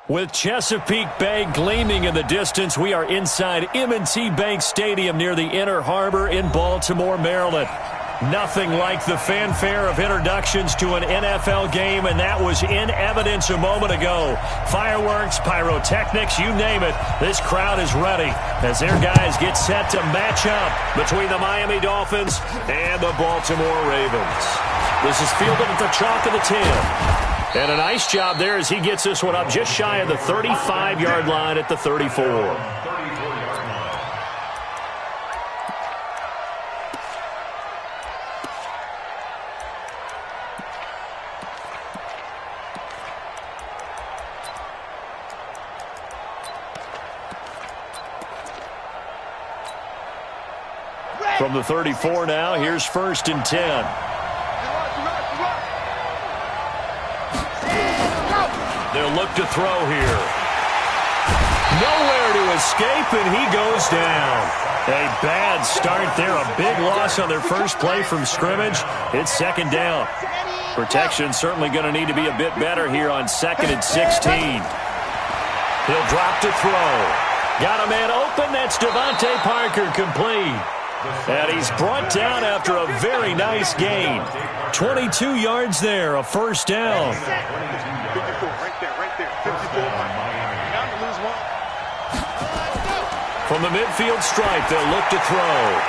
With Chesapeake Bay gleaming in the distance, we are inside M&T Bank Stadium near the Inner Harbor in Baltimore, Maryland. Nothing like the fanfare of introductions to an NFL game, and that was in evidence a moment ago. Fireworks, pyrotechnics, you name it. This crowd is ready as their guys get set to match up between the Miami Dolphins and the Baltimore Ravens. This is fielded at the chalk of the 10. And a nice job there as he gets this one up just shy of the 35-yard line at the 34. From the 34 now, here's 1st and 10. They'll look to throw here. Nowhere to escape, and he goes down. A bad start there. A big loss on their first play from scrimmage. It's 2nd down. Protection certainly going to need to be a bit better here on 2nd and 16. He'll drop to throw. Got a man open. That's Devontae Parker, complete. And he's brought down after a very nice gain. 22 yards there, a 1st down. From the midfield stripe, they'll look to throw.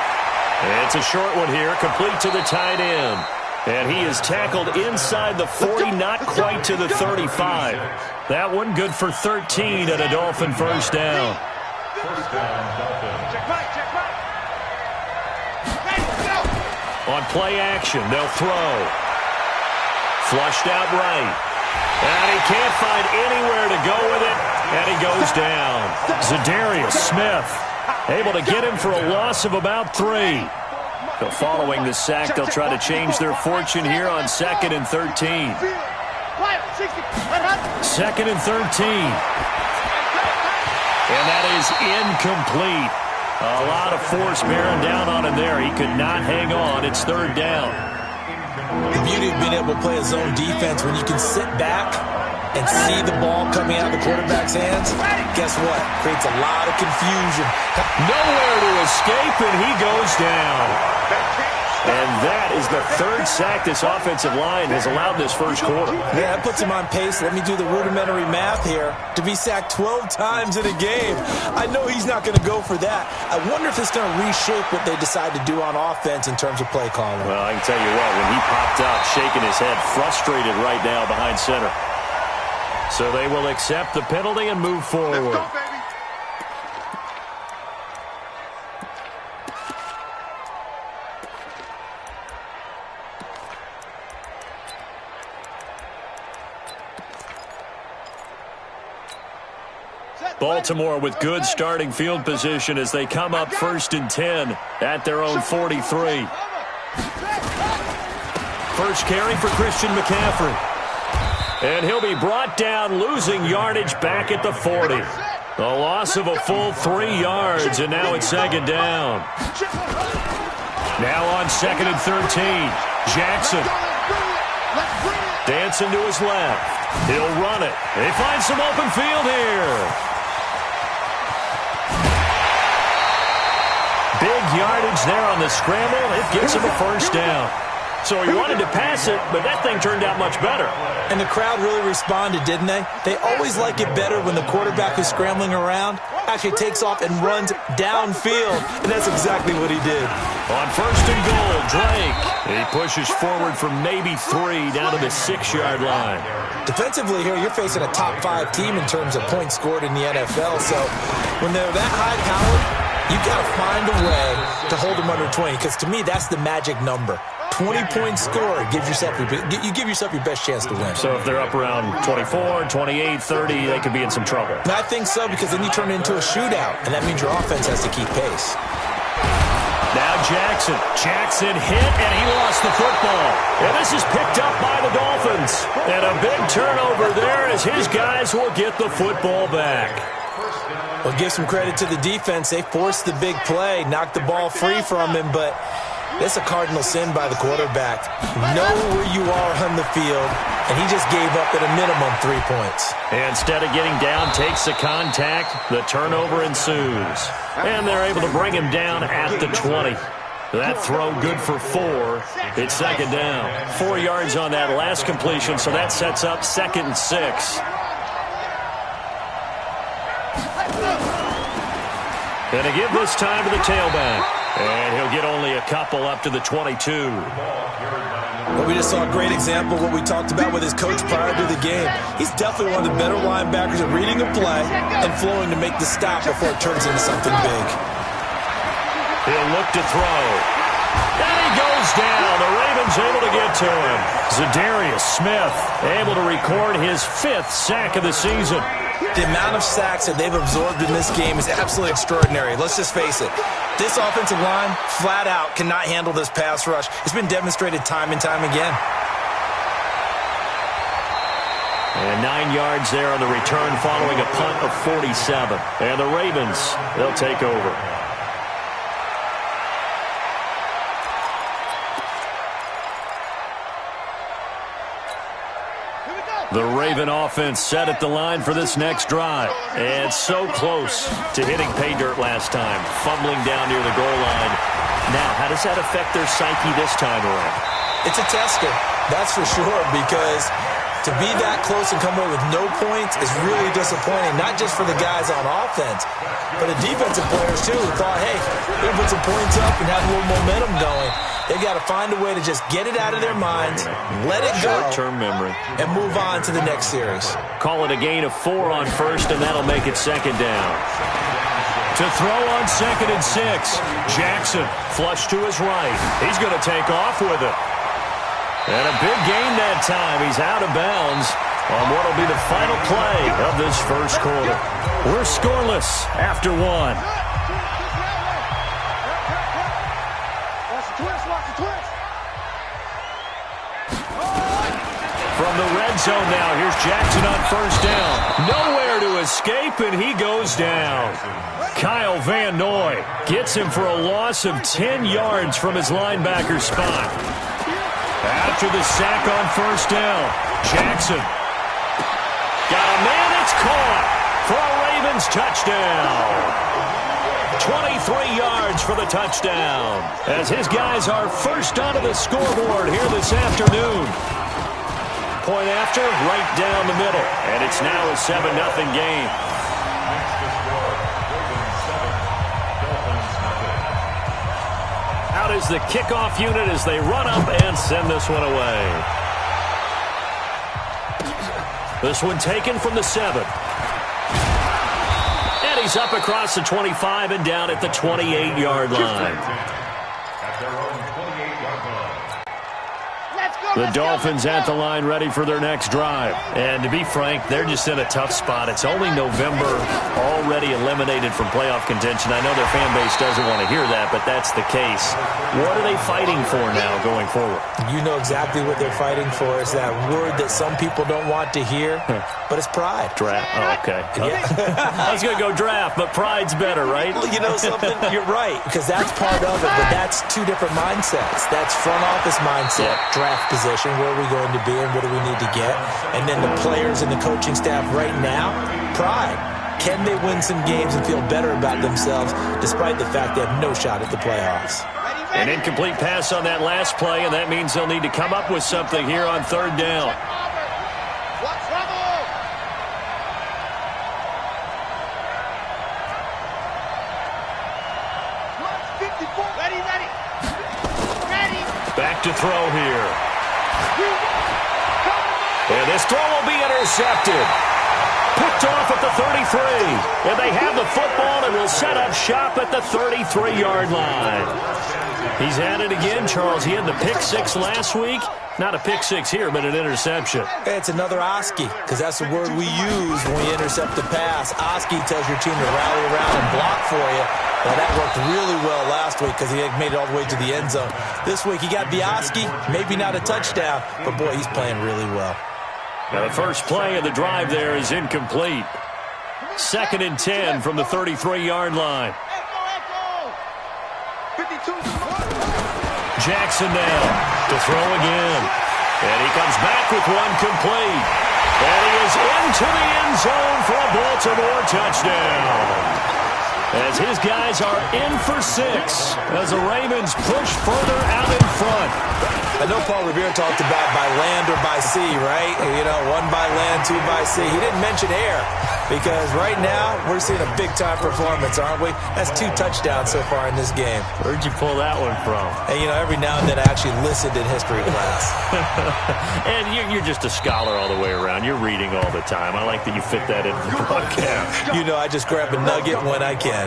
It's a short one here, complete to the tight end. And he is tackled inside the 40, not quite to the 35. That one good for 13 and a Dolphin 1st down. On play action, they'll throw. Flushed out right. And he can't find anywhere to go with it, and he goes down. Zadarius Smith able to get him for a loss of about 3. So following the sack, they'll try to change their fortune here on 2nd and 13. 2nd and 13. And that is incomplete. A lot of force bearing down on him there. He could not hang on. It's 3rd down. The beauty of being able to play a zone defense when you can sit back and see the ball coming out of the quarterback's hands, guess what? Creates a lot of confusion. Nowhere to escape, and he goes down. And that is the 3rd sack this offensive line has allowed this first quarter. Yeah, that puts him on pace. Let me do the rudimentary math here. To be sacked 12 times in a game, I know he's not going to go for that. I wonder if it's going to reshape what they decide to do on offense in terms of play calling. Well, I can tell you what, when he popped up, shaking his head, frustrated right now behind center. So they will accept the penalty and move forward. Let's go, baby. Baltimore with good starting field position as they come up 1st and 10 at their own 43. First carry for Christian McCaffrey. And he'll be brought down, losing yardage back at the 40. A loss of a full 3 yards, and now it's 2nd down. Now on 2nd and 13, Jackson. Dancing to his left. He'll run it. They find some open field here. Big yardage there on the scramble. It gets him a 1st down. So he wanted to pass it, but that thing turned out much better. And the crowd really responded, didn't they? They always like it better when the quarterback who's scrambling around actually takes off and runs downfield, and that's exactly what he did. On 1st and goal, Drake. He pushes forward for maybe 3 down to the 6-yard line. Defensively here, you're facing a top 5 team in terms of points scored in the NFL, so when they're that high-powered, you've got to find a way to hold them under 20, because to me, that's the magic number. 20-point score gives yourself you give yourself your best chance to win. So if they're up around 24, 28, 30, they could be in some trouble. And I think so, because then you turn it into a shootout, and that means your offense has to keep pace. Now Jackson. Jackson hit, and he lost the football. And this is picked up by the Dolphins. And a big turnover there as his guys will get the football back. Well, give some credit to the defense. They forced the big play, knocked the ball free from him, but It's a cardinal sin by the quarterback. Know where you are on the field, and he just gave up at a minimum 3 points. Instead of getting down, takes the contact. The turnover ensues. And they're able to bring him down at the 20. That throw good for 4. It's second down. 4 yards on that last completion, so that sets up 2nd and 6. And to give this time to the tailback. And he'll get only a couple up to the 22. Well, we just saw a great example of what we talked about with his coach prior to the game. He's definitely one of the better linebackers at reading a play and flowing to make the stop before it turns into something big. He'll look to throw. And he goes down. The Ravens able to get to him. Za'Darius Smith able to record his 5th sack of the season. The amount of sacks that they've absorbed in this game is absolutely extraordinary. Let's just face it. This offensive line, flat out, cannot handle this pass rush. It's been demonstrated time and time again. And 9 yards there on the return following a punt of 47. And the Ravens, they'll take over. The Raven offense set at the line for this next drive. And so close to hitting pay dirt last time, fumbling down near the goal line. Now, how does that affect their psyche this time around? It's a tester, that's for sure, because to be that close and come away with no points is really disappointing, not just for the guys on offense, but the defensive players, too, who thought, hey, we can put some points up and have a little momentum going. They've got to find a way to just get it out of their minds, let it go, short-term memory, and move on to the next series. Call it a gain of 4 on first, and that'll make it second down. To throw on 2nd and 6, Jackson flush to his right. He's going to take off with it. And a big gain that time. He's out of bounds on what will be the final play of this first quarter. We're scoreless after 1. From the red zone now, here's Jackson on first down. Nowhere to escape, and he goes down. Kyle Van Noy gets him for a loss of 10 yards from his linebacker spot. After the sack on first down, Jackson got a man, it's caught for a Ravens touchdown. 23 yards for the touchdown, as his guys are first onto the scoreboard here this afternoon. Point after, right down the middle, and it's now a 7-0 game. Out is the kickoff unit as they run up and send this one away. This one taken from the 7. And he's up across the 25 and down at the 28-yard line. The Dolphins at the line ready for their next drive. And to be frank, they're just in a tough spot. It's only November, already eliminated from playoff contention. I know their fan base doesn't want to hear that, but that's the case. What are they fighting for now going forward? You know exactly what they're fighting for. Is that word that some people don't want to hear, but it's pride. Draft. Oh, okay. Yeah. I was going to go draft, but pride's better, right? Well, you know something? You're right, because that's part of it, but that's two different mindsets. That's front office mindset, draft position, where are we going to be and what do we need to get? And then the players and the coaching staff right now, pride. Can they win some games and feel better about themselves despite the fact they have no shot at the playoffs? An incomplete pass on that last play, and that means they'll need to come up with something here on third down. Back to throw here. And this throw will be intercepted. Picked off at the 33. And they have the football and will set up shop at the 33-yard line. He's at it again, Charles. He had the pick 6 last week. Not a pick 6 here, but an interception. It's another Oski, because that's the word we use when we intercept the pass. Oski tells your team to rally around and block for you. Well, that worked really well last week because he had made it all the way to the end zone. This week he got the Oski, maybe not a touchdown, but boy, he's playing really well. Now the first play of the drive there is incomplete. 2nd and 10 from the 33-yard line. Jackson now to throw again. And he comes back with one complete. And he is into the end zone for a Baltimore touchdown. As his guys are in for 6 as the Ravens push further out in front. I know Paul Revere talked about by land or by sea, right? You know, 1 by land, 2 by sea. He didn't mention air because right now we're seeing a big-time performance, aren't we? That's 2 touchdowns so far in this game. Where'd you pull that one from? And, you know, every now and then I actually listened in history class. And you're just a scholar all the way around. You're reading all the time. I like that you fit that into the broadcast. You know, I just grab a nugget when I can.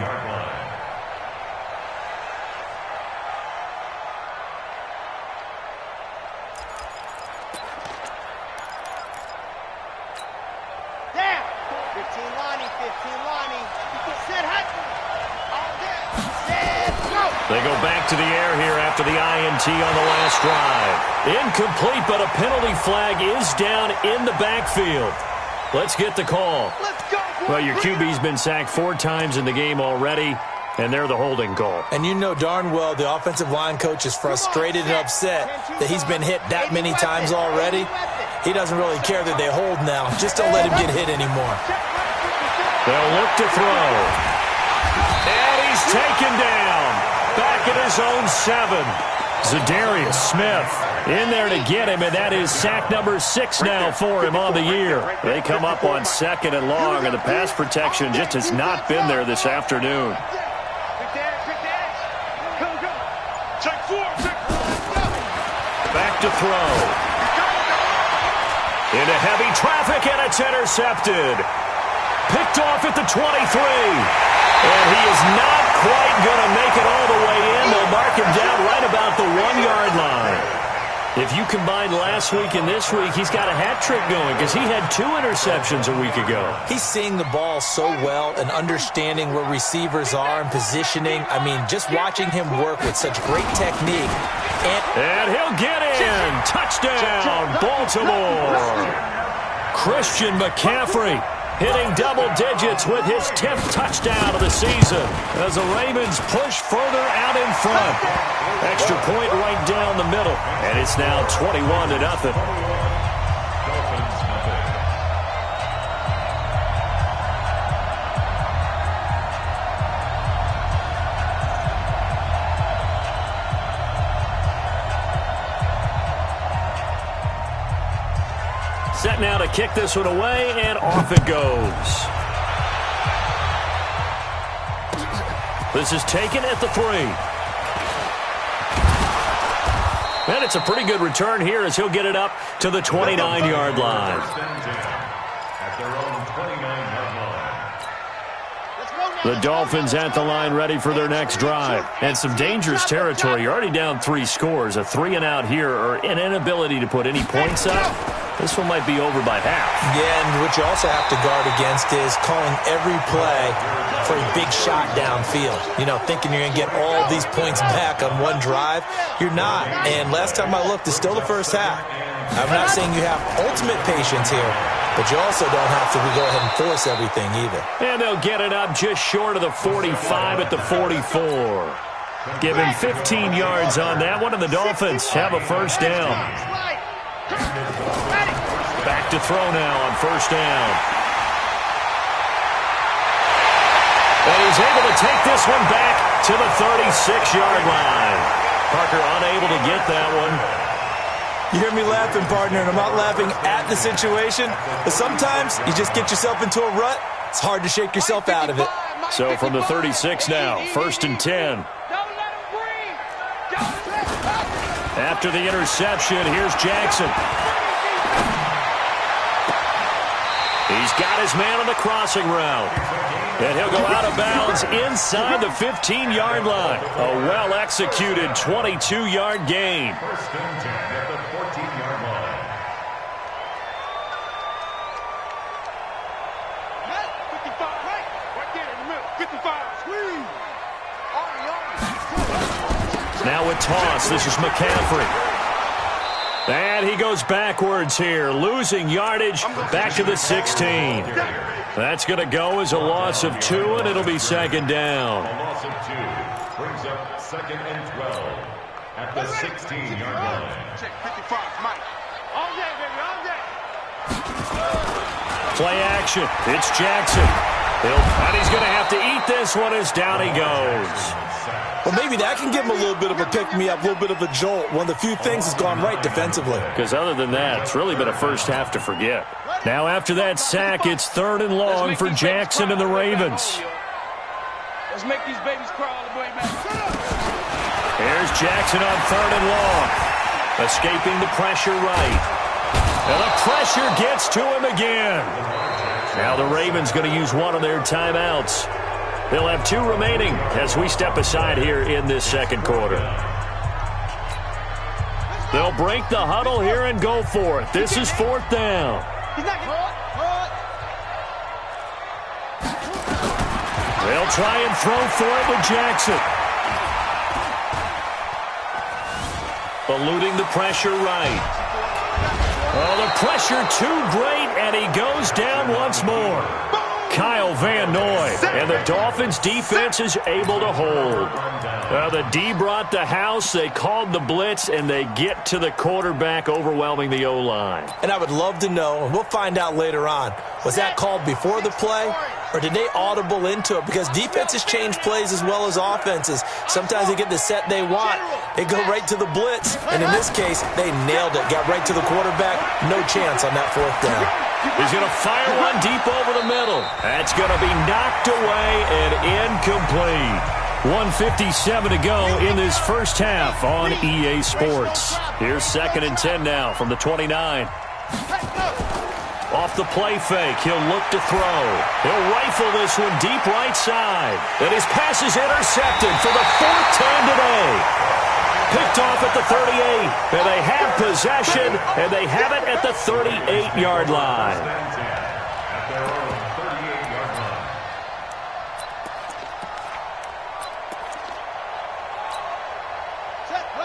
They go back to the air here after the INT on the last drive. Incomplete, but a penalty flag is down in the backfield. Let's get the call. Well, your QB's been sacked 4 times in the game already, and they're the holding call. And you know darn well the offensive line coach is frustrated and upset that he's been hit that many times already. He doesn't really care that they hold now. Just don't let him get hit anymore. They'll look to throw. And he's taken down. Back at his own 7. Zadarius Smith in there to get him, and that is sack number 6 now for him on the year. They come up on 2nd and long, and the pass protection just has not been there this afternoon. Back to throw. Into heavy traffic, and it's intercepted. Picked off at the 23. And he is not quite going to make it all the way in. They'll mark him down right about the 1-yard line. If you combine last week and this week, he's got a hat trick going because he had 2 interceptions a week ago. He's seeing the ball so well and understanding where receivers are and positioning. I mean, just watching him work with such great technique. And he'll get in. Touchdown, Baltimore. Christian McCaffrey hitting double digits with his 10th touchdown of the season as the Ravens push further out in front. Extra point right down the middle, and it's now 21-0. Set now to kick this one away, and off it goes. This is taken at the 3. And it's a pretty good return here as he'll get it up to the 29-yard line. The Dolphins at the line ready for their next drive. And some dangerous territory. You're already down 3 scores. A 3-and-out here or an inability to put any points up. This one might be over by half. Yeah, and what you also have to guard against is calling every play for a big shot downfield. You know, thinking you're going to get all these points back on one drive. You're not. And last time I looked, it's still the first half. I'm not saying you have ultimate patience here, but you also don't have to go ahead and force everything either. And they'll get it up just short of the 45 at the 44. Give him 15 yards on that one, and the Dolphins have a first down. Back to throw now on first down. And he's able to take this one back to the 36-yard line. Parker unable to get that one. You hear me laughing, partner, and I'm not laughing at the situation, but sometimes you just get yourself into a rut. It's hard to shake yourself out of it. So from the 36 now, 1st and 10. After the interception, here's Jackson. He's got his man on the crossing route. And he'll go out of bounds inside the 15-yard line. A well-executed 22-yard gain. Now a toss. This is McCaffrey. And he goes backwards here, losing yardage back to the 16. That's going to go as a loss of 2, and it'll be 2nd down. A loss of 2 brings up 2nd and 12. at the 16-yard line. Check 55, Mike. All day, baby, all day. Play action. It's Jackson. And he's going to have to eat this one as down he goes. Well, maybe that can give him a little bit of a pick-me-up, a little bit of a jolt. One of the few things has gone right defensively. Because other than that, it's really been a first half to forget. Now after that sack, it's 3rd and long for Jackson and the Ravens. Let's make these babies crawl all the way back. Here's Jackson on 3rd and long. Escaping the pressure right. And the pressure gets to him again. Now the Ravens going to use one of their timeouts. They'll have 2 remaining as we step aside here in this second quarter. They'll break the huddle here and go for it. This is 4th down. They'll try and throw for it with Jackson. Eluding the pressure right. Oh, the pressure too great, and he goes down once more. Kyle Van Noy, and the Dolphins' defense is able to hold. The D brought the house, they called the blitz, and they get to the quarterback, overwhelming the O-line. And I would love to know, and we'll find out later on, was that called before the play, or did they audible into it? Because defenses change plays as well as offenses. Sometimes they get the set they want. They go right to the blitz, and in this case, they nailed it. Got right to the quarterback. No chance on that 4th down. He's going to fire one deep over the middle. That's going to be knocked away and incomplete. 1:57 to go in this first half on EA Sports. Here's 2nd and 10 now from the 29. Off the play fake, he'll look to throw. He'll rifle this one deep right side. And his pass is intercepted for the 4th time today. Picked off at the 38, and they have possession, and they have it at the 38-yard line.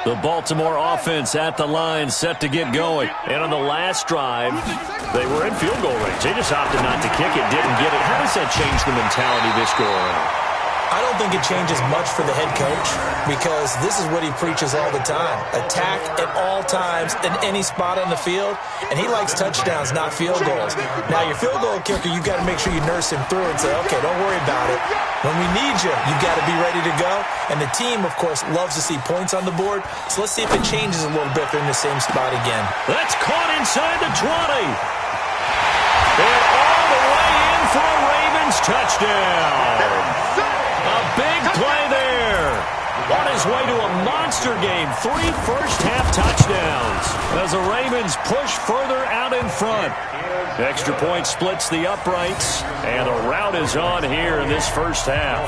The Baltimore offense at the line, set to get going. And on the last drive, they were in field goal range. They just opted not to kick it, didn't get it. How does that change the mentality this go around? I don't think it changes much for the head coach because this is what he preaches all the time. Attack at all times in any spot on the field, and he likes touchdowns, not field goals. Now, your field goal kicker, you've got to make sure you nurse him through and say, okay, don't worry about it. When we need you, you've got to be ready to go. And the team, of course, loves to see points on the board, so let's see if it changes a little bit if they're in the same spot again. That's caught inside the 20. And all the way in for a Ravens touchdown. A big play there. On his way to a monster game. 3 first-half touchdowns as the Ravens push further out in front. Extra point splits the uprights, and the rout is on here in this first half.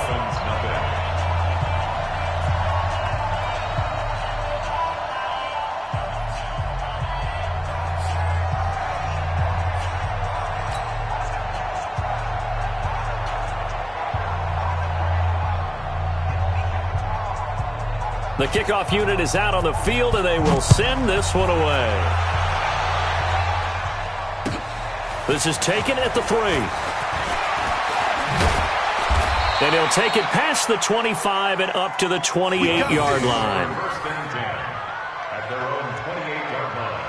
The kickoff unit is out on the field, and they will send this one away. This is taken at the 3. And he'll take it past the 25 and up to the 28-yard line. First and 10 at their own 28-yard line.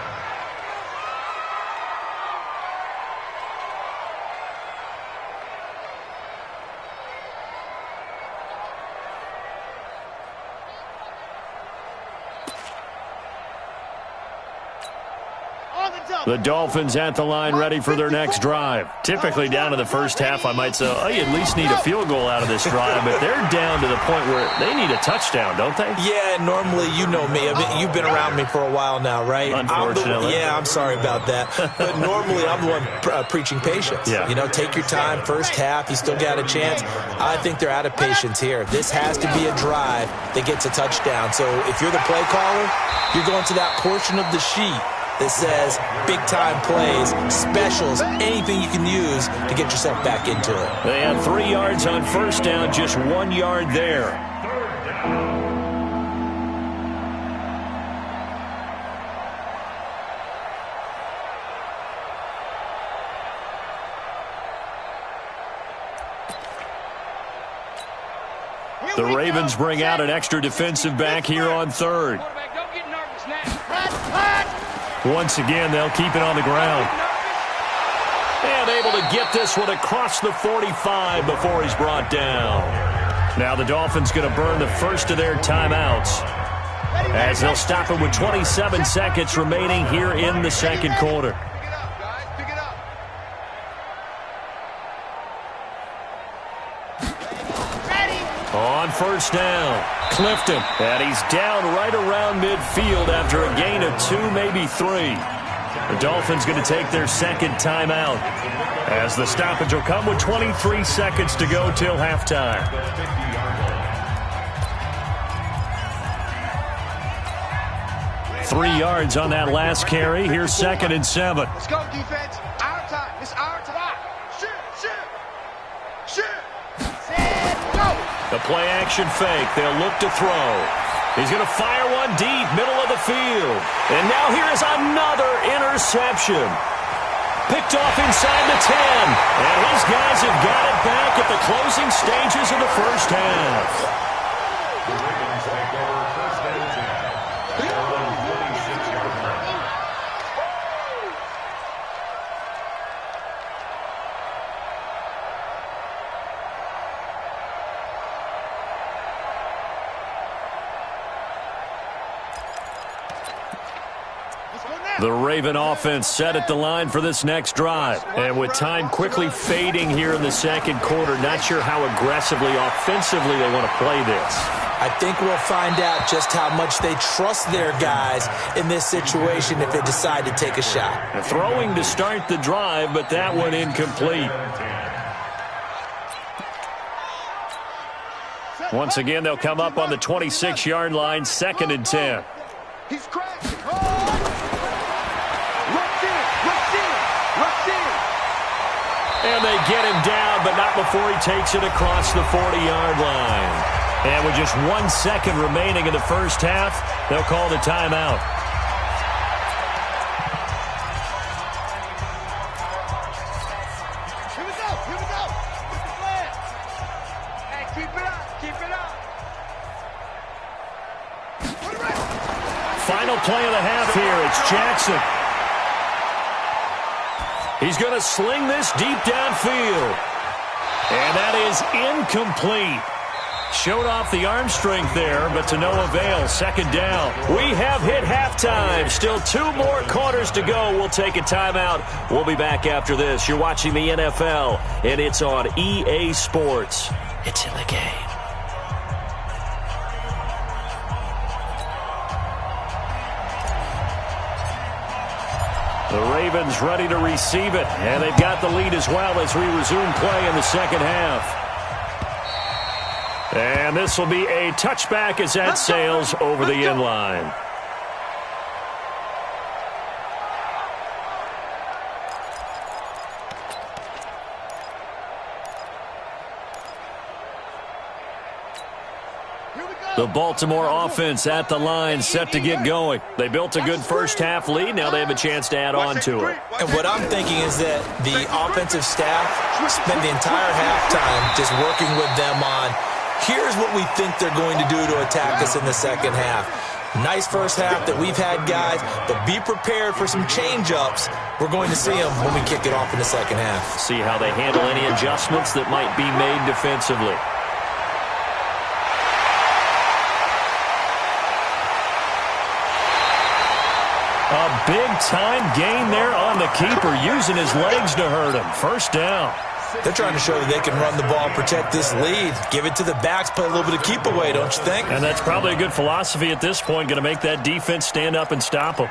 The Dolphins at the line ready for their next drive. Typically down to the first half, I might say, oh, you at least need a field goal out of this drive, but they're down to the point where they need a touchdown, don't they? Yeah, normally, you know me. I mean, you've been around me for a while now, right? Unfortunately. I'm sorry about that. But normally, I'm the one preaching patience. Yeah. You know, take your time. First half, you still got a chance. I think they're out of patience here. This has to be a drive that gets a touchdown. So if you're the play caller, you're going to that portion of the sheet that says big-time plays, specials, anything you can use to get yourself back into it. They had 3 yards on first down, just 1 yard there. The Ravens bring out an extra defensive back here on third. Once again, they'll keep it on the ground. And able to get this one across the 45 before he's brought down. Now the Dolphins going to burn the first of their timeouts, as they'll stop it with 27 seconds remaining here in the second quarter. On first down, Clifton, and he's down right around midfield after a gain of 2, maybe 3. The Dolphins going to take their second timeout, as the stoppage will come with 23 seconds to go till halftime. Three yards on that last carry. Here's 2nd and 7. Let's go, defense. Our time. It's our time. Shoot. The play action fake. They'll look to throw. He's going to fire one deep, middle of the field. And now here's another interception. Picked off inside the 10. And his guys have got it back at the closing stages of the first half. The Ravens take over 1st and 10. Their own 46-yard line. The Raven offense set at the line for this next drive. And with time quickly fading here in the second quarter, not sure how aggressively, offensively they want to play this. I think we'll find out just how much they trust their guys in this situation if they decide to take a shot. Throwing to start the drive, but that one incomplete. Once again, they'll come up on the 26-yard line, 2nd and 10. He's cracking. And they get him down, but not before he takes it across the 40-yard line. And with just 1 second remaining in the first half, they'll call the timeout. Here we go. Hey, keep it up. Final play of the half here. It's Jackson. He's going to sling this deep downfield. And that is incomplete. Showed off the arm strength there, but to no avail. 2nd down. We have hit halftime. Still 2 more quarters to go. We'll take a timeout. We'll be back after this. You're watching the NFL, and it's on EA Sports. It's in the game. The Ravens ready to receive it, and they've got the lead as well as we resume play in the second half. And this will be a touchback as that sails over the end line. The Baltimore offense at the line, set to get going. They built a good first half lead. Now they have a chance to add on to it. And what I'm thinking is that the offensive staff spent the entire halftime just working with them on, here's what we think they're going to do to attack us in the second half. Nice first half that we've had, guys, but be prepared for some change-ups. We're going to see them when we kick it off in the second half. See how they handle any adjustments that might be made defensively. A big-time gain there on the keeper, using his legs to hurt him. First down. They're trying to show that they can run the ball, protect this lead. Give it to the backs, play a little bit of keep away, don't you think? And that's probably a good philosophy at this point, going to make that defense stand up and stop them.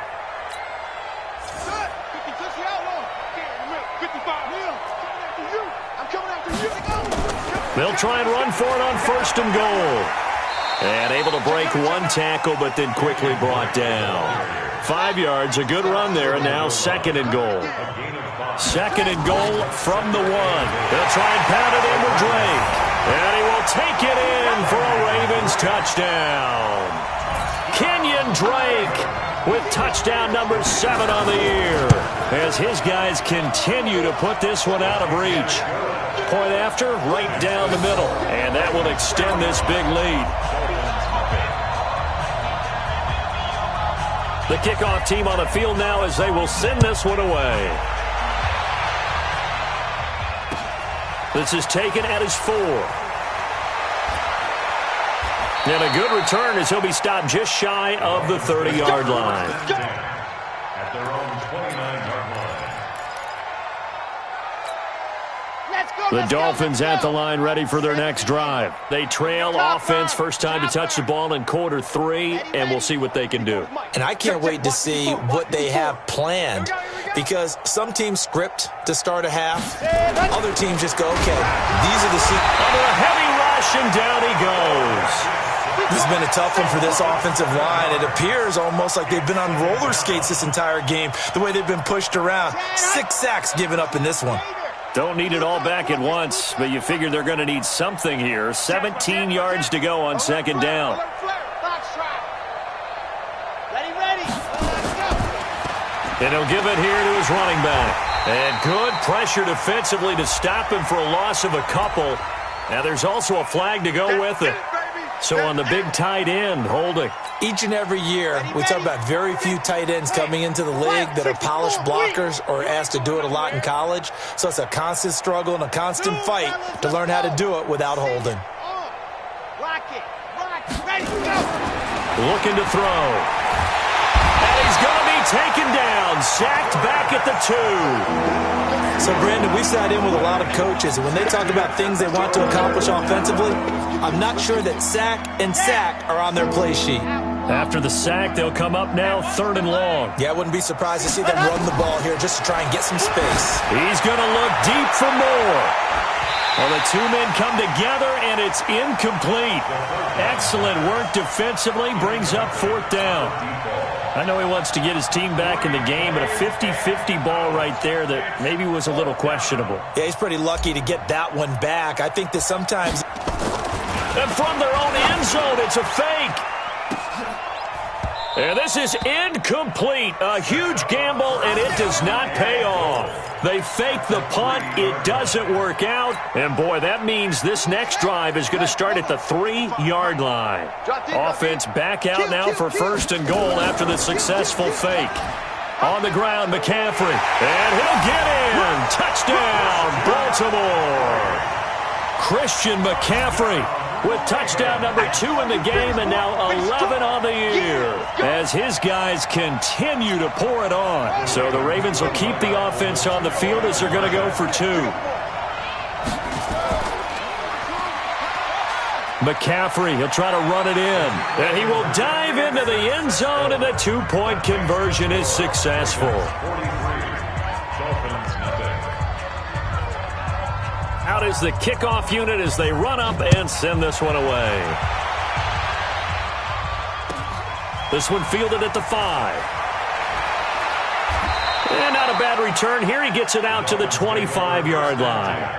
They'll try and run for it on 1st and goal. And able to break one tackle, but then quickly brought down. 5 yards, a good run there, and now 2nd and goal. 2nd and goal from the 1. They'll try and pound it in with Drake. And he will take it in for a Ravens touchdown. Kenyon Drake with touchdown number 7 on the year, as his guys continue to put this one out of reach. Point after, right down the middle. And that will extend this big lead. The kickoff team on the field now as they will send this one away. This is taken at his 4. And a good return as he'll be stopped just shy of the 30-yard line. At their own 29-yard line. The Dolphins at the line ready for their next drive. They trail offense, first time to touch the ball in quarter 3, and we'll see what they can do. And I can't wait to see what they have planned, because some teams script to start a half. Other teams just go, okay, these are the under a heavy rush, and down he goes. This has been a tough one for this offensive line. It appears almost like they've been on roller skates this entire game, the way they've been pushed around. 6 sacks given up in this one. Don't need it all back at once, but you figure they're going to need something here. 17 yards to go on second down. And he'll give it here to his running back. And good pressure defensively to stop him for a loss of a couple. Now there's also a flag to go with it. So on the big tight end, holding. Each and every year, we talk about very few tight ends coming into the league that are polished blockers or asked to do it a lot in college. So it's a constant struggle and a constant fight to learn how to do it without holding. Looking to throw. And he's going to be taken down, sacked back at the 2. So, Brandon, we sat in with a lot of coaches, and when they talk about things they want to accomplish offensively, I'm not sure that sack and sack are on their play sheet. After the sack, they'll come up now 3rd and long. Yeah, I wouldn't be surprised to see them run the ball here just to try and get some space. He's going to look deep for more. Well, the 2 men come together, and it's incomplete. Excellent work defensively, brings up 4th down. I know he wants to get his team back in the game, but a 50-50 ball right there that maybe was a little questionable. Yeah, he's pretty lucky to get that one back. I think that sometimes... And from their own end zone, it's a fake. And this is incomplete. A huge gamble, and it does not pay off. They fake the punt. It doesn't work out. And, boy, that means this next drive is going to start at the 3-yard line. Offense back out now for 1st and goal after the successful fake. On the ground, McCaffrey. And he'll get in. Touchdown, Baltimore. Christian McCaffrey with touchdown number 2 in the game, and now 11 on the year as his guys continue to pour it on. So the Ravens will keep the offense on the field as they're going to go for 2. McCaffrey, he'll try to run it in, and he will dive into the end zone, and the 2-point conversion is successful. Out is the kickoff unit as they run up and send this one away. This one fielded at the 5. And not a bad return here. He gets it out to the 25-yard line.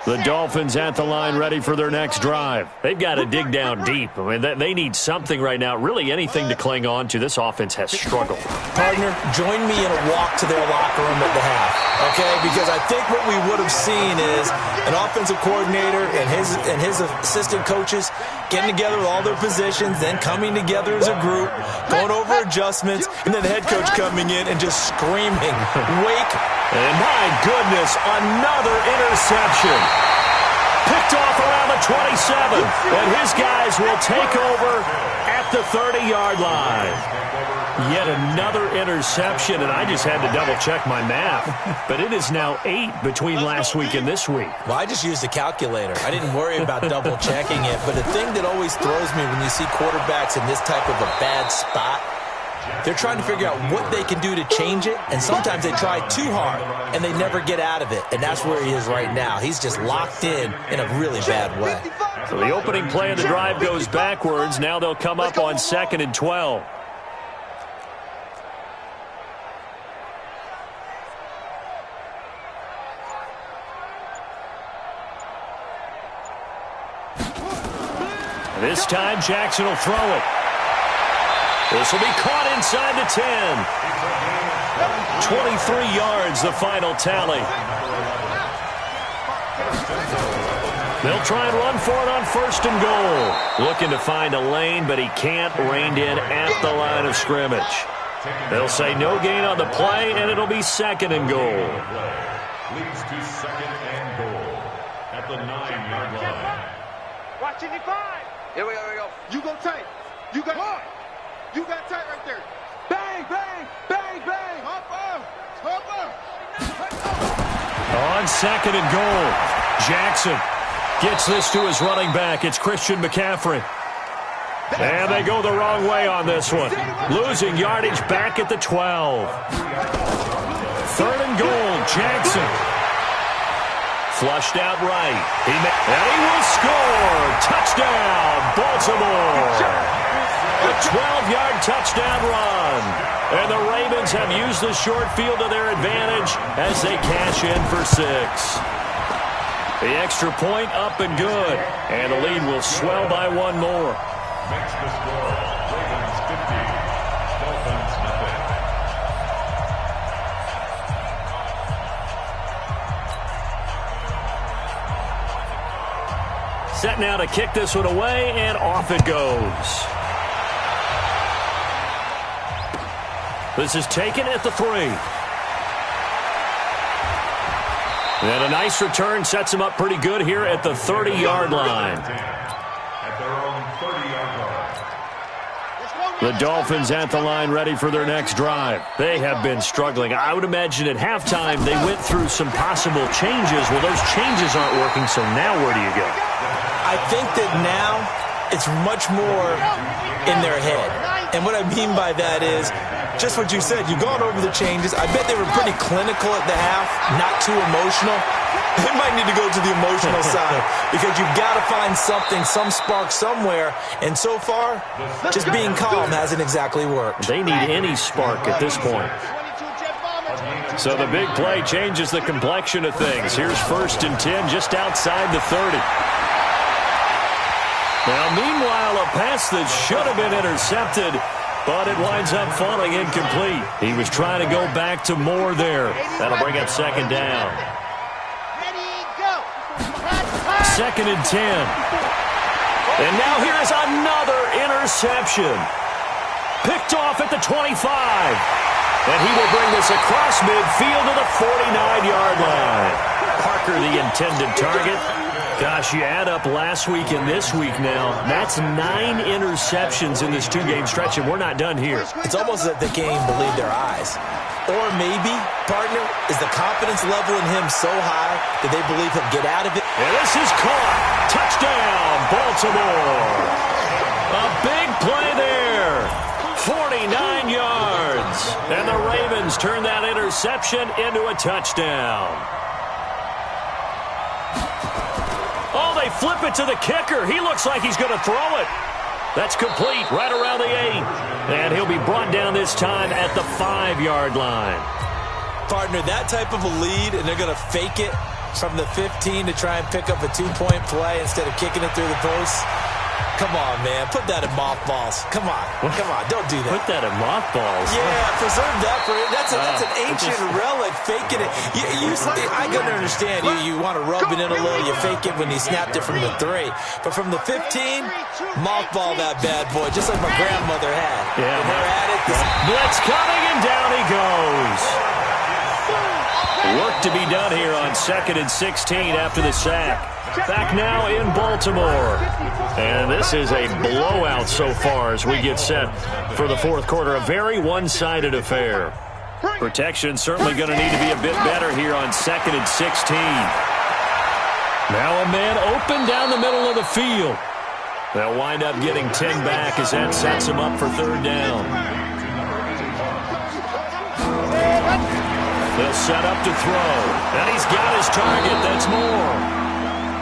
The Dolphins at the line ready for their next drive. They've got to dig down deep. I mean, they need something right now, really anything to cling on to. This offense has struggled. Partner, join me in a walk to their locker room at the half, okay? Because I think what we would have seen is an offensive coordinator and his assistant coaches getting together with all their positions, then coming together as a group, going over adjustments, and then the head coach coming in and just screaming, wake. And my goodness, another interception. Picked off around the 27. And his guys will take over at the 30-yard line. Yet another interception, and I just had to double-check my math. But it is now 8 between last week and this week. Well, I just used a calculator. I didn't worry about double-checking it. But the thing that always throws me when you see quarterbacks in this type of a bad spot, they're trying to figure out what they can do to change it, and sometimes they try too hard, and they never get out of it, and that's where he is right now. He's just locked in a really bad way. So the opening play of the drive goes backwards. Now they'll come up on 2nd and 12. This time Jackson will throw it. This will be caught inside the 10. 23 yards, the final tally. They'll try and run for it on 1st and goal. Looking to find a lane, but he can't. Reined in at the line of scrimmage. They'll say no gain on the play, and it'll be 2nd and goal. Leads to 2nd and goal at the 9-yard line. Watch it, 5. Here we go. You go tight. You got tight right there. Bang, bang, bang, bang. Hop up. On 2nd and goal, Jackson gets this to his running back. It's Christian McCaffrey. And they go the wrong way on this one. Losing yardage back at the 12. 3rd and goal, Jackson. Flushed out right. And he will score. Touchdown, Baltimore. A 12-yard touchdown run. And the Ravens have used the short field to their advantage as they cash in for 6. The extra point up and good. And the lead will swell by 1 more. Makes the score. Ravens 50. Dolphins nothing. Set now to kick this one away, and off it goes. This is taken at the 3. And a nice return sets him up pretty good here at the 30-yard line. At their own 30-yard line. The Dolphins at the line ready for their next drive. They have been struggling. I would imagine at halftime they went through some possible changes. Well, those changes aren't working, so now where do you go? I think that now it's much more in their head. And what I mean by that is just what you said. You've gone over the changes. I bet they were pretty clinical at the half, not too emotional. They might need to go to the emotional side because you've got to find something, some spark somewhere. And so far, just being calm hasn't exactly worked. They need any spark at this point. So the big play changes the complexion of things. Here's 1st and 10 just outside the 30. Now, meanwhile, a pass that should have been intercepted, but it winds up falling incomplete. He was trying to go back to Moore there. That'll bring up 2nd down. 2nd and 10. And now here is another interception. Picked off at the 25. And he will bring this across midfield to the 49-yard line. Parker, the intended target. Gosh, you add up last week and this week now. That's 9 interceptions in this 2-game stretch, and we're not done here. It's almost that they can't even believe their eyes. Or maybe, partner, is the confidence level in him so high that they believe he'll get out of it. And this is caught. Touchdown, Baltimore. A big play there. 49 yards. And the Ravens turn that interception into a touchdown. Oh, they flip it to the kicker. He looks like he's going to throw it. That's complete right around the 8. And he'll be brought down this time at the 5-yard line. Partner, that type of a lead, and they're going to fake it from the 15 to try and pick up a 2-point play instead of kicking it through the post. Come on, man. Put that in mothballs. Come on. Come on. Don't do that. Put that in mothballs? Yeah, preserve that for it. That's an ancient relic, faking it. I can understand. You want to rub it in a little. You fake it when he snapped it from the 3. But from the 15, mothball that bad boy, just like my grandmother had. Yeah. When they're at it. Blitz coming, and down he goes. Work to be done here on 2nd and 16 after the sack. Back now in Baltimore. And this is a blowout so far as we get set for the 4th quarter. A very one-sided affair. Protection certainly going to need to be a bit better here on 2nd and 16. Now a man open down the middle of the field. They'll wind up getting 10 back as that sets him up for 3rd down. They'll set up to throw. And he's got his target. That's Moore.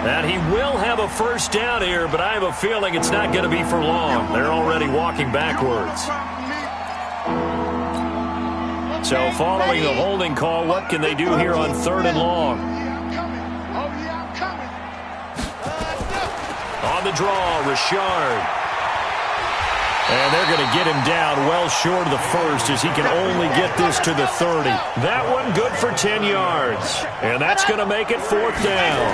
And he will have a 1st down here, but I have a feeling it's not going to be for long. They're already walking backwards. So following the holding call, what can they do here on 3rd and long? On the draw, Richard. And they're going to get him down well short of the first as he can only get this to the 30. That one good for 10 yards. And that's going to make it 4th down.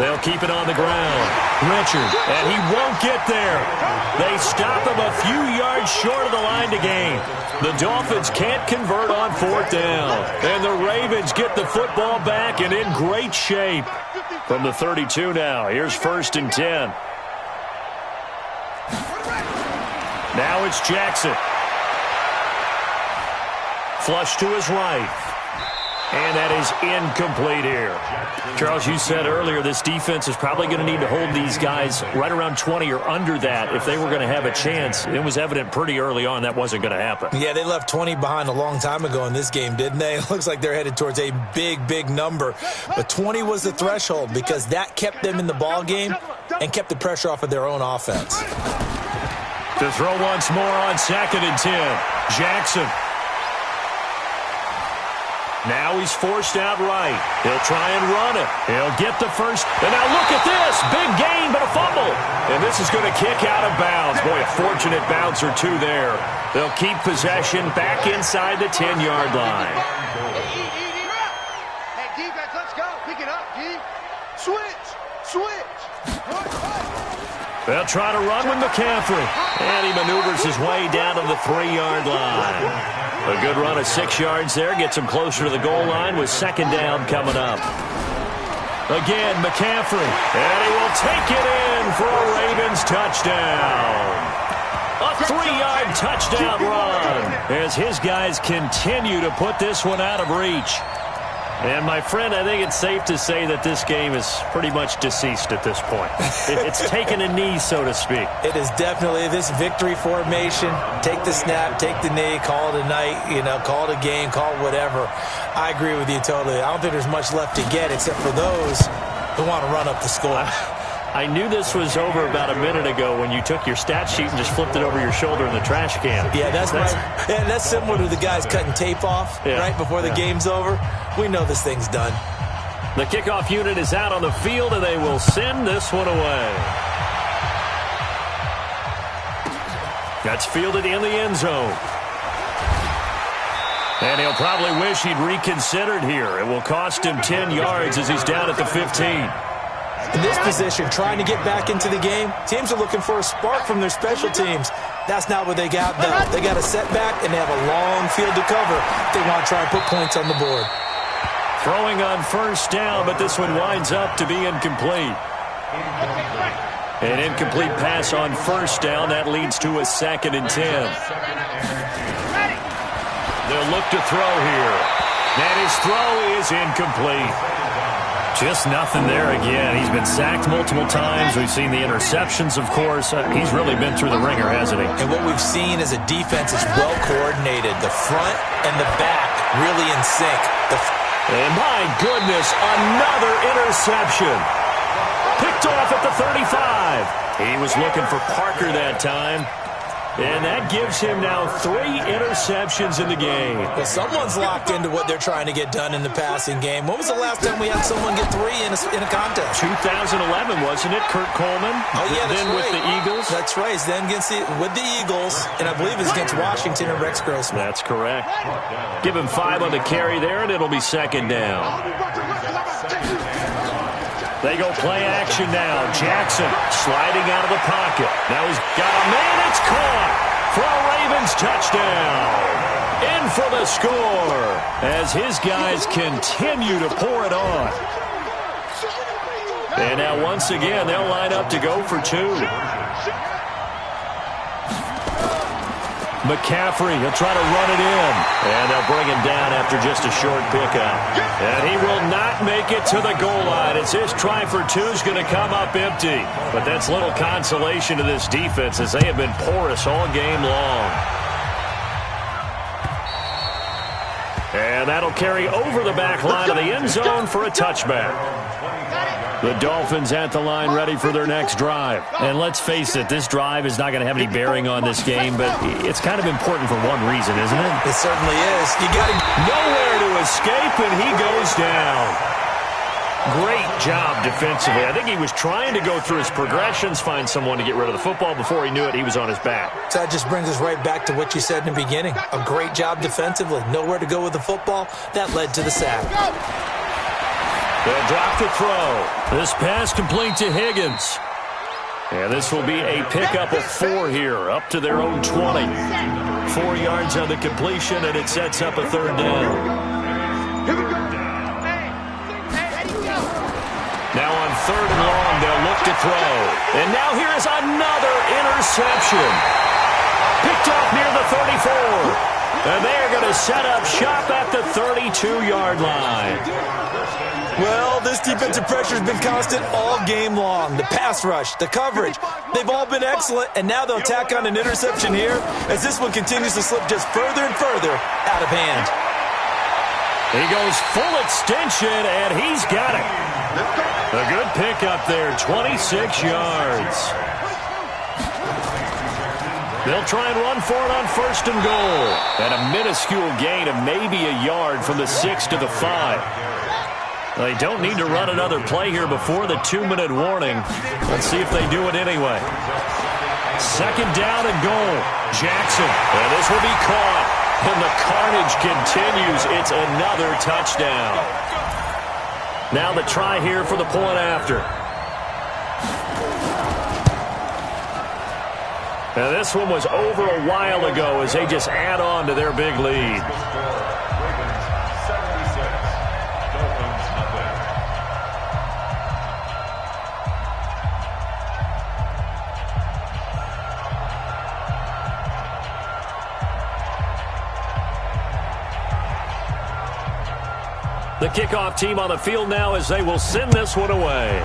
They'll keep it on the ground. Richard, and he won't get there. They stop him a few yards short of the line to gain. The Dolphins can't convert on 4th down. And the Ravens get the football back and in great shape. From the 32 now, here's 1st and 10. Now it's Jackson. Flush to his right. And that is incomplete here. Charles, you said earlier this defense is probably going to need to hold these guys right around 20 or under that if they were going to have a chance. It was evident pretty early on that wasn't going to happen. Yeah, they left 20 behind a long time ago in this game, didn't they? It looks like they're headed towards a big, big number. But 20 was the threshold because that kept them in the ball game and kept the pressure off of their own offense. To throw once more on 2nd and 10. Jackson. Now he's forced out right. He'll try and run it. He'll get the first. And now look at this. Big gain, but a fumble. And this is going to kick out of bounds. Boy, a fortunate bounce or two there. They'll keep possession back inside the 10-yard line. Hey, defense, let's go. Pick it up, D. Switch. They'll try to run with McCaffrey. And he maneuvers his way down to the 3-yard line. A good run of 6 yards there. Gets him closer to the goal line with 2nd down coming up. Again, McCaffrey. And he will take it in for a Ravens touchdown. A 3-yard touchdown run as his guys continue to put this one out of reach. And, my friend, I think it's safe to say that this game is pretty much deceased at this point. It's taken a knee, so to speak. It is definitely this victory formation. Take the snap, take the knee, call it a night, call it a game, call it whatever. I agree with you totally. I don't think there's much left to get except for those who want to run up the score. I knew this was over about a minute ago when you took your stat sheet and just flipped it over your shoulder in the trash can. Yeah, that's similar to the guys cutting tape off right before the game's over. We know this thing's done. The kickoff unit is out on the field, and they will send this one away. That's fielded in the end zone. And he'll probably wish he'd reconsidered here. It will cost him 10 yards as he's down at the 15. In this position, trying to get back into the game, teams are looking for a spark from their special teams. That's not what they got, though. They got a setback, and they have a long field to cover if they want to try and put points on the board. Throwing on 1st down, but this one winds up to be incomplete. An incomplete pass on 1st down. That leads to a 2nd and 10. They'll look to throw here. And his throw is incomplete. Just nothing there again. He's been sacked multiple times. We've seen the interceptions, of course. He's really been through the ringer, hasn't he? And what we've seen is a defense is well coordinated. The front and the back really in sync. And my goodness, another interception. Picked off at the 35. He was looking for Parker that time. And that gives him now 3 interceptions in the game. Well, someone's locked into what they're trying to get done in the passing game. When was the last time we had someone get 3 in a contest? 2011, wasn't it? Kurt Coleman? Oh, yeah, that's then right. with the Eagles? That's right. It's then with the Eagles, and I believe it's against Washington and Rex Grossman. That's correct. Give him 5 on the carry there, and it'll be 2nd down. They go play action now. Jackson sliding out of the pocket. Now he's got a man. It's caught for a Ravens touchdown. In for the score as his guys continue to pour it on. And now once again, they'll line up to go for 2. McCaffrey, he'll try to run it in. And they'll bring him down after just a short pickup. And he will not make it to the goal line as his try for 2 is going to come up empty. But that's little consolation to this defense as they have been porous all game long. And that'll carry over the back line of the end zone for a touchback. The Dolphins at the line ready for their next drive. And let's face it, this drive is not going to have any bearing on this game, but it's kind of important for one reason, isn't it? It certainly is. You got nowhere to escape, and he goes down. Great job defensively. I think he was trying to go through his progressions, find someone to get rid of the football. Before he knew it, he was on his back. So that just brings us right back to what you said in the beginning. A great job defensively. Nowhere to go with the football. That led to the sack. They'll drop the throw. This pass complete to Higgins. And this will be a pickup of 4 here, up to their own 20. 4 yards on the completion, and it sets up a third down. Here we go. Now on 3rd and long, they'll look to throw. And now here is another interception. Picked up near the 34. And they're going to set up shop at the 32-yard line. Well, this defensive pressure has been constant all game long. The pass rush, the coverage, they've all been excellent, and now they'll tack on an interception here as this one continues to slip just further and further out of hand. He goes full extension, and he's got it. A good pickup there, 26 yards. They'll try and run for it on 1st and goal. And a minuscule gain of maybe a yard from the 6 to the 5. They don't need to run another play here before the 2-minute warning. Let's see if they do it anyway. 2nd down and goal. Jackson. And this will be caught. And the carnage continues. It's another touchdown. Now the try here for the point after. Now this one was over a while ago as they just add on to their big lead. The kickoff team on the field now as they will send this one away.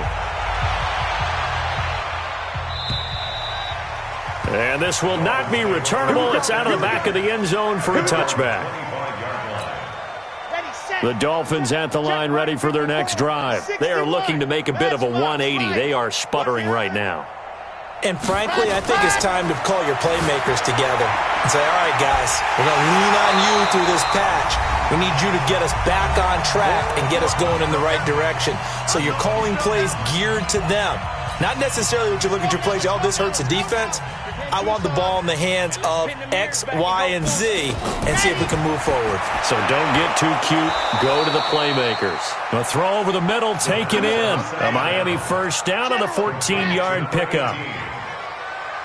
And this will not be returnable. It's out of the back of the end zone for a touchback. The Dolphins at the line ready for their next drive. They are looking to make a bit of a 180. They are sputtering right now. And frankly, I think it's time to call your playmakers together and say, all right, guys, we're going to lean on you through this patch. We need you to get us back on track and get us going in the right direction. So you're calling plays geared to them. Not necessarily that you look at your plays, oh, this hurts the defense. I want the ball in the hands of X, Y, and Z and see if we can move forward. So don't get too cute. Go to the playmakers. A throw over the middle taken in. A Miami first down on the 14-yard pickup.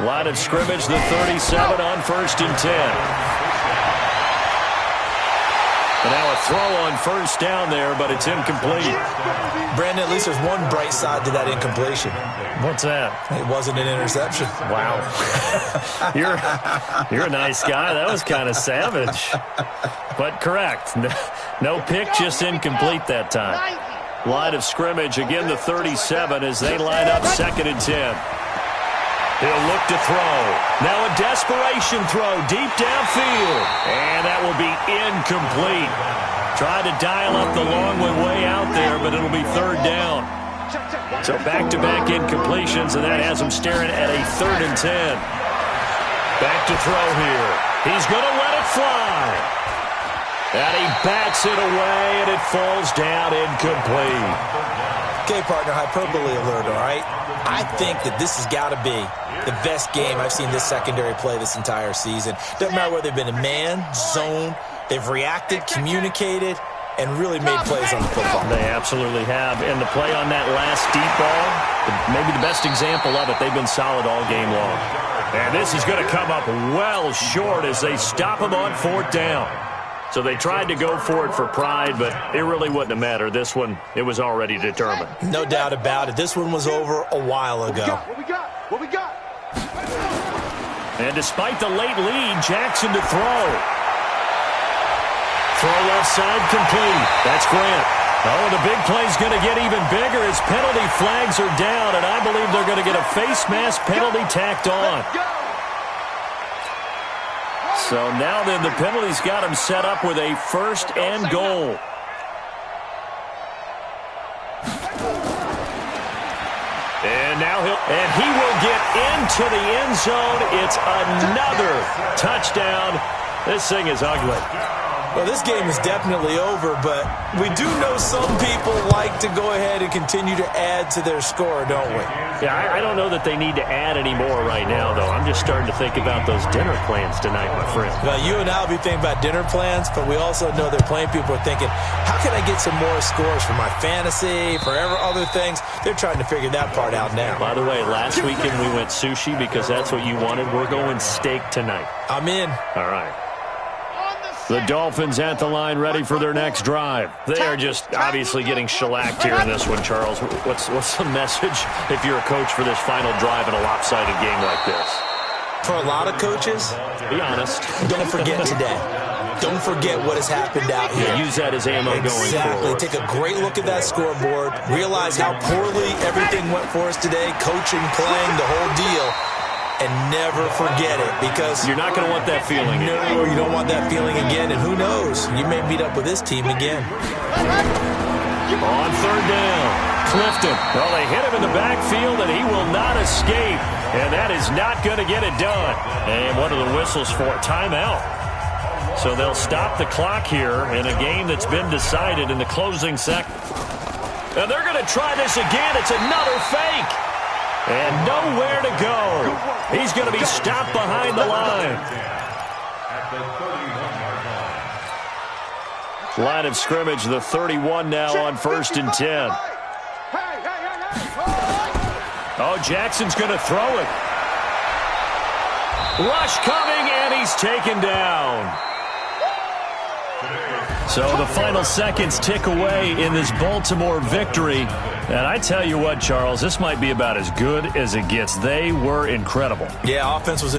Line of scrimmage, the 37 on 1st and 10. And now a throw on 1st down there, but it's incomplete. Brandon, at least there's one bright side to that incompletion. What's that? It wasn't an interception. Wow. You're a nice guy. That was kind of savage. But correct. No pick, just incomplete that time. Line of scrimmage, again the 37 as they line up 2nd and 10. He'll look to throw. Now a desperation throw deep downfield. And that will be incomplete. Tried to dial up the long one way out there, but it'll be 3rd down. So back-to-back incompletions, and that has him staring at a 3rd and 10. Back to throw here. He's going to let it fly. And he bats it away, and it falls down incomplete. Okay, partner, hyperbole alert, all right? I think that this has got to be the best game I've seen this secondary play this entire season. Doesn't matter whether they've been in man, zone, they've reacted, communicated, and really made plays on the football. They absolutely have. And the play on that last deep ball, maybe the best example of it, they've been solid all game long. And this is going to come up well short as they stop him on 4th down. So they tried to go for it for pride, but it really wouldn't have mattered. This one, it was already determined. No doubt about it. This one was over a while ago. What we got? What we got? And despite the late lead, Jackson to throw. Throw left side complete. That's Grant. Oh, the big play's going to get even bigger as penalty flags are down, and I believe they're going to get a face mask penalty tacked on. So now then the penalty's got him set up with a 1st and goal. And now he will get into the end zone. It's another touchdown. This thing is ugly. Well, this game is definitely over, but we do know some people like to go ahead and continue to add to their score, don't we? Yeah, I don't know that they need to add any more right now, though. I'm just starting to think about those dinner plans tonight, my friend. Well, you and I will be thinking about dinner plans, but we also know that plenty of people are thinking, how can I get some more scores for my fantasy, for other things? They're trying to figure that part out now. By the way, last weekend we went sushi because that's what you wanted. We're going steak tonight. I'm in. All right. The Dolphins at the line, ready for their next drive. They are just obviously getting shellacked here in this one, Charles. What's the message if you're a coach for this final drive in a lopsided game like this? For a lot of coaches, be honest. Don't forget today. Don't forget what has happened out here. Yeah, use that as ammo going forward. Exactly. Take a great look at that scoreboard. Realize how poorly everything went for us today. Coaching, playing, the whole deal. And never forget it, because you're not going to want that feeling. No, you don't want that feeling again. And who knows? You may meet up with this team again. On third down, Clifton. Well, they hit him in the backfield, and he will not escape. And that is not going to get it done. And what are the whistles for? Timeout. So they'll stop the clock here in a game that's been decided in the closing second. And they're going to try this again. It's another fake. And nowhere to go. He's going to be stopped behind the line. Line of scrimmage, the 31 now on 1st and 10. Oh, Jackson's going to throw it. Rush coming, and he's taken down. So the final seconds tick away in this Baltimore victory. And I tell you what, Charles, this might be about as good as it gets. They were incredible. Yeah, offense was